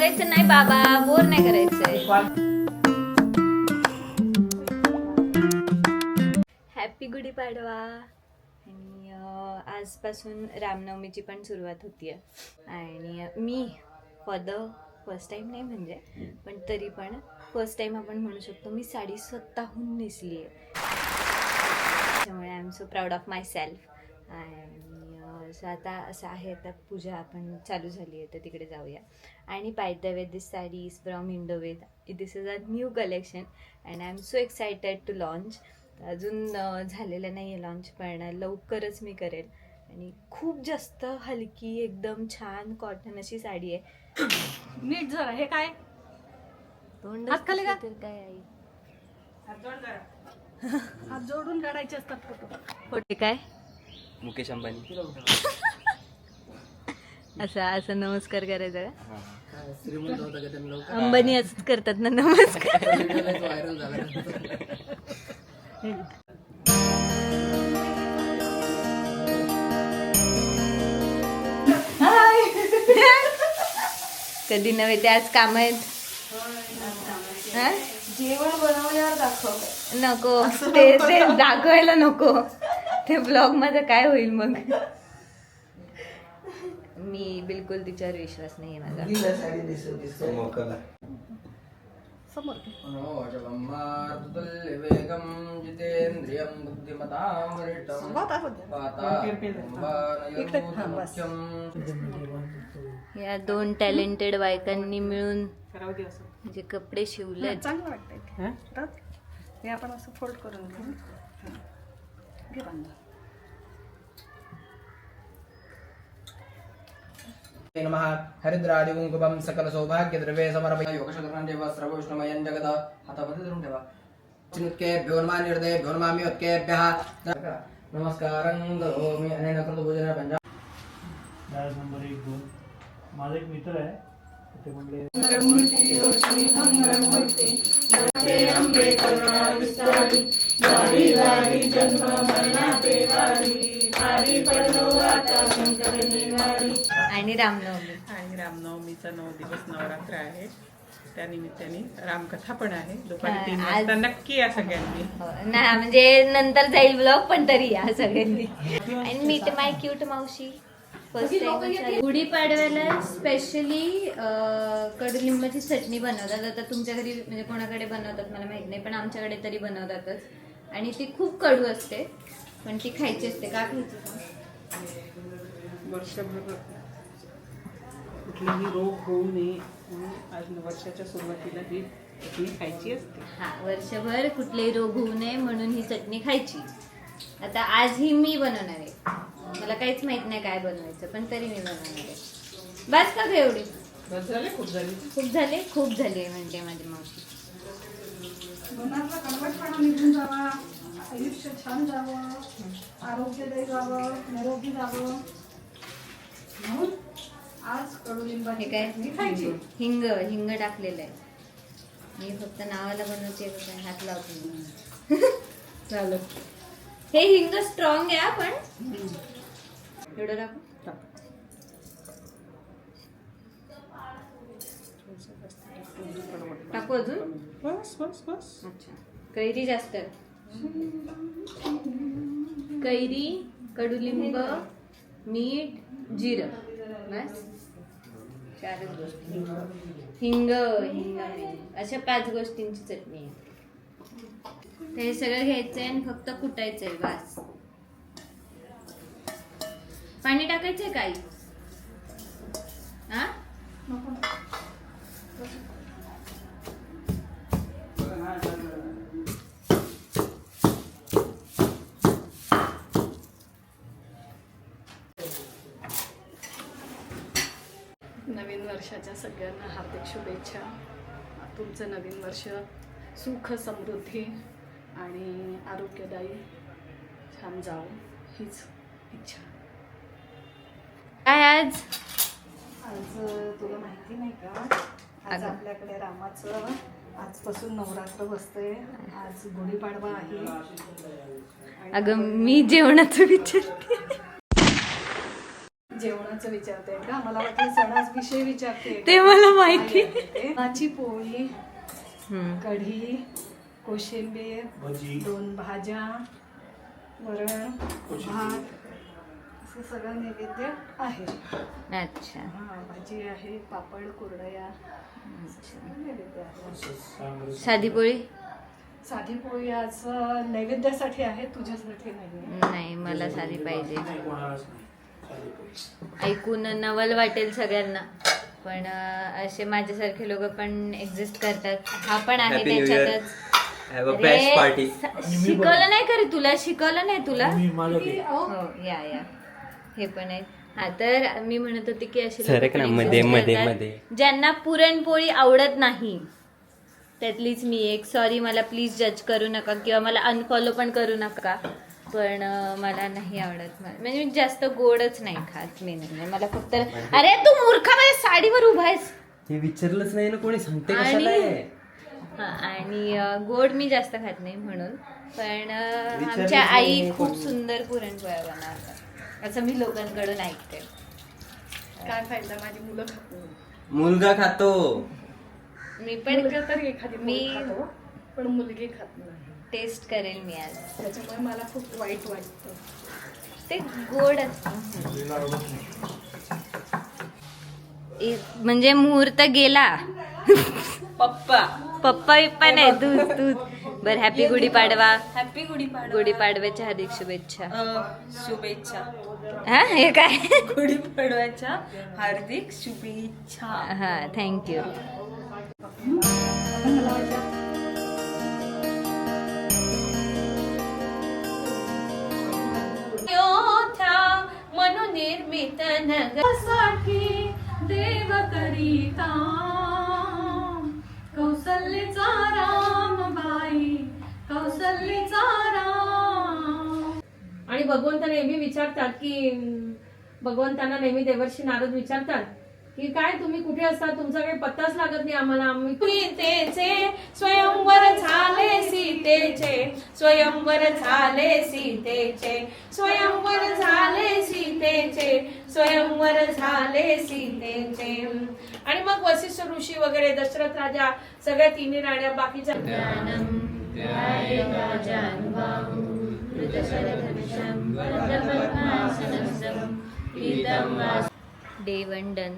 सांगायचं नाही बाबा, बोर नाही करायचंय. हॅपी गुढीपाडवा. आणि आजपासून रामनवमीची पण सुरुवात होती आहे. आणि me for the first time नाही म्हणजे, पण तरी पण फर्स्ट टाईम आपण म्हणू शकतो, मी साडी स्वतःहून नेसली आहे. त्यामुळे I am so proud of my self. आणि सो आता असं आहे, आता पूजा आपण चालू झाली आहे तर तिकडे जाऊया. आणि by the way, this sari is from Indoved. This is a new collection and I am so excited to launch. अजून झालेलं नाही आहे लॉन्च, पण लवकरच मी करेल. आणि खूप जास्त हलकी, एकदम छान कॉटन अशी साडी आहे. नीट जरा हे काय तोंड हात खाली का? तर काय आई, हात जोडून काढायचे असतात फोटो. खोटे काय मुकेश अंबानी. असं नमस्कार करायचा का? श्रीमंत होता का त्यांना लवकर? अंबानी असंच करतात ना नमस्कार. व्हायरल झाला. कधी नव्हे ते आज काम आहेत. हा? जेवण बनवल्यावर दाखव. नको ते दाखवायला नको. ते ब्लॉग मध्ये काय होईल मग. मी बिलकुल तिच्यावर विश्वास नाही माझा. समोर या दोन टॅलेंटेड बायकांनी मिळून जे कपडे शिवले चांगलं वाटतंय. हे आपण असं फोल्ड करून घेऊ. घे बांधा. नमः हरिद्रादि कुंकुमं सकल सौभाग्य द्रव्ये समर्पयामि. योगशतरं देव सर्वविष्णुमयं जगदा हातामध्ये धरून ठेवा. चिन्केभ्यो नमः निर्दयेभ्यो नमामि उत्केभ्यः नमस्कारं करोमि. अनेन कृतभुजन पंजा. डायस नंबर 1-2. माझा एक मित्र आहे, ते म्हणले आणि रामनवमी. आणि रामनवमीचा 9 दिवस नवरात्र आहे. त्या निमित्ताने रामकथा पण आहे. दुपारी 3 वाजता नक्की या सगळ्यांनी. ना म्हणजे नंतर जाईल ब्लॉग, पण तरी या सगळ्यांनी. आणि मीट माय क्यूट मावशी. फर्स्ट टाइम गुढीपाडव्याला स्पेशली कडुलिंबाची चटणी बनवतात. आता तुमच्या घरी म्हणजे कोणाकडे बनवतात मला माहित नाही, पण आमच्याकडे तरी बनवतातच. आणि ती खूप कडू असते, पण ती खायची असते. का खायची? वर्षभर कुठलेही रोग होऊ नये म्हणून आज वर्षाच्या सुरुवातीला ही चटणी खायची असते. हा, वर्षभर कुठलेही रोग होऊ नये म्हणून ही चटणी खायची. आता आज ही मी बनवणार आहे. मला काहीच माहित नाही काय बनवायचं, पण तरी मी बनवणार आहे. बस का ग एवढी? बस झाले, खूप झाली. खूप झाले म्हणते माझी मावशी. मनातला कणवटपणा निघून जावा, आयुष्य छान जावं, आरोग्यदायी जावं, निरोगी जावं म्हणून आज कडुलिंबाची हे काय? चटणी खायची. हिंग टाकलेलं आहे. मी फक्त नावाला बनवते, हात लावते. चालेल. हे हिंग स्ट्रॉंग आहे आपण एवढं टाकू. टाकू अजून? बस बस बस. अच्छा, कैरी जास्त. कैरी, कडुलिंब, मीठ, जिरं, बस 4च गोष्टी. हिंग अशा 5 गोष्टींची चटणी आहे. हे सगळं घ्यायचंय आणि फक्त कुटायचंय. बस. पाणी टाकायचंय काही? हा, नवीन वर्षाच्या सगळ्यांना हार्दिक शुभेच्छा. तुमचं नवीन वर्ष सुख, समृद्धी आणि आरोग्यदायी छान जावं हीच इच्छा. काय आज तुला माहिती नाही का, आज आपल्याकडे रामाचं आजपासून नवरात्र बसते. आज गुढीपाडवा आहे. अगं मी जेवणाचं विचारते. जेवणाचं सणाचं विचारते का? मला वाटलं सणाविषयी विचारते. ते मला माहिती. भाजी पोळी, हम्म. कढी, कोशिंबीर, भजी 2 भाज्या, वरण, भात, असं सगळं नैवेद्य आहे. अच्छा. हा, भाजी आहे, पापड, कुरडया, सगळं नैवेद्य आहे. साधी पोळी साधी पोळी आज नैवेद्यासाठी आहे, तुझ्यासाठी नाही. नाही, मला साधी पाहिजे. नाही कोणालाच नाही साधी पोळी. ऐकून नवल वाटेल सगळ्यांना, पण असे माझ्यासारखे लोक पण एक्झिस्ट करतात. हा पण आहे Happy New Year. त्याच्यातच. Have a best party. शिकवलं नाही का रे तुला? शिकवलं नाही तुला? मी माझ्याकडे हो, या हे पण आहे. हा, तर मी म्हणत होते की असे सरक लोकं पण ना, exist मध्ये, मध्ये, करतात, मध्ये. ज्यांना पुरणपोळी आवडत नाही. त्यातलीच मी एक. सॉरी, मला प्लीज जज करू नका किंवा मला अनफॉलो पण करू नका, पण मला नाही आवडत. म्हणजे मी जास्त गोडच नाही खात. मी नाही, मला फक्त. अरे तू मूर्खा, माझ्या साडीवर उभा आहेस. हे विचारलंच नाही ना कोणी, सांगते आणि- कशाला आहे? हा, आणि गोड मी जास्त खात नाही म्हणून. पण विचारलंच आमच्या आई नाही खूप कोणी. सुंदर पुरणपोळ्या बनवतात, असं मी लोकांकडून ऐकते. काय फायदा, माझी मुलं खात नाही. मुलगा खातो. मी पण मुलगा तरी एखादी मी खातो, पण मुलगी खात नाही. टेस्ट करेल मी आज. त्याच्यामुळे मला खूप वाईट वाटतं. ते गोड असतं. म्हणजे मुहूर्त गेला. पप्पा पप्पा बिप्पा नाही, तूच. बर, हॅपी गुढीपाडवा. हॅपी गुढीपाडवा. गुढीपाडव्याच्या हार्दिक शुभेच्छा. शुभेच्छा. हा, हे काय? गुढीपाडव्याच्या हार्दिक शुभेच्छा. हा, थँक्यू. अयोध्या मनोनिर्मित नगरासाठी देव करीता कौसल्यचा रामबाई, कौसल्यचा राम. आणि भगवंत नेहमी विचारतात की भगवंतांना नेहमी देवर्षी नारद विचारतात की काय तुम्ही कुठे असता, तुमचा काही पत्ताच लागत नाही आम्हाला. आम्ही सीतेचे स्वयंवर झाले, सीतेचे स्वयंवर झाले, सीतेचे स्वयंवर झाले, सीतेचे स्वयंवर झाले, सीतेचे. आणि मग वसिष्ठ ऋषी वगैरे, दशरथ राजा, सगळ्या तिन्ही राण्या, बाकीच्या डे 1 डन.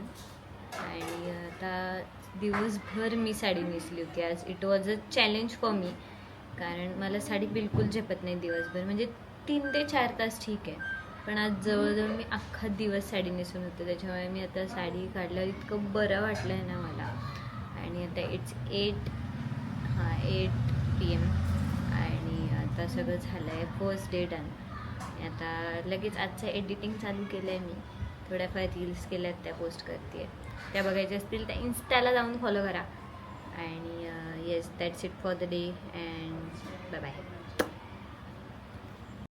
आणि आता दिवसभर मी साडी नेसली होती आज. It was a challenge for me, कारण मला साडी बिलकुल झेपत नाही दिवसभर. म्हणजे 3 ते 4 तास ठीक आहे, पण आज जवळजवळ मी अख्खा दिवस साडी नेसून होते. त्याच्यामुळे मी आता साडी काढल्यावर इतकं बरं वाटलं आहे ना मला. आणि आता इट्स 8 PM आणि आता सगळं झालं आहे. First day done. आता लगेच आजचं एडिटिंग चालू केलं आहे मी. थोड्याफार रील्स केल्यात, त्या पोस्ट करते. त्या बघायच्या असतील त्या इन्स्टाला जाऊन फॉलो करा. आणि yes, that's it for the day and bye bye.